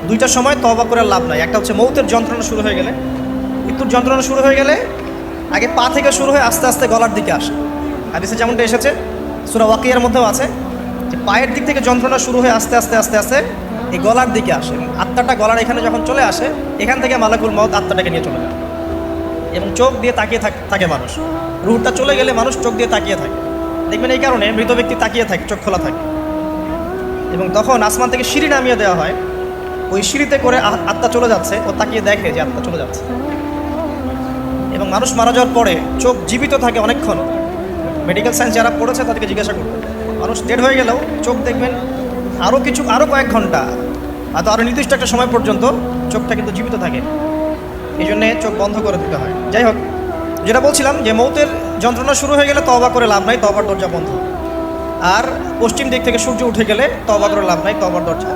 দুইটার সময় তওবা করে লাভ নাই। একটা হচ্ছে মৌতের যন্ত্রণা শুরু হয়ে গেলে, মৃত্যুর যন্ত্রণা শুরু হয়ে গেলে আগে পা থেকে শুরু হয়ে আস্তে আস্তে গলার দিকে আসে। হাদিসে যেমনটা এসেছে, সূরা ওয়াকিয়ার মধ্যেও আছে যে পায়ের দিক থেকে যন্ত্রণা শুরু হয়ে আস্তে আস্তে আস্তে আস্তে এই গলার দিকে আসে। আত্মাটা গলার এখানে যখন চলে আসে, এখান থেকে মালাকুল মউত আত্মাটাকে নিয়ে চলে যায় এবং চোখ দিয়ে তাকিয়ে থাকে মানুষ। রুহটা চলে গেলে মানুষ চোখ দিয়ে তাকিয়ে থাকে, দেখবেন এই কারণে মৃত ব্যক্তি তাকিয়ে থাকে, চোখ খোলা থাকে। এবং তখন আসমান থেকে সিঁড়ি নামিয়ে দেওয়া হয়, ওই সিঁড়িতে করে আত্মা চলে যাচ্ছে, ও তাকিয়ে দেখে যে আত্মা চলে যাচ্ছে। এবং মানুষ মারা যাওয়ার পরে চোখ জীবিত থাকে অনেকক্ষণ। মেডিকেল সায়েন্স যারা পড়েছে তাদেরকে জিজ্ঞাসা করবে, মানুষ ডেড হয়ে গেলেও চোখ দেখবেন আরও কয়েক ঘন্টা, হয়তো আরও নির্দিষ্ট একটা সময় পর্যন্ত চোখটা কিন্তু জীবিত থাকে। এই জন্যে চোখ বন্ধ করে দিতে হয়। যাই হোক, যেটা বলছিলাম যে মৌতের যন্ত্রণা শুরু হয়ে গেলে তওবা করে লাভ নাই, তওবার দরজা বন্ধ। আর পশ্চিম দিক থেকে সূর্য উঠে গেলে তওবা করে লাভ নাই, তওবার দরজা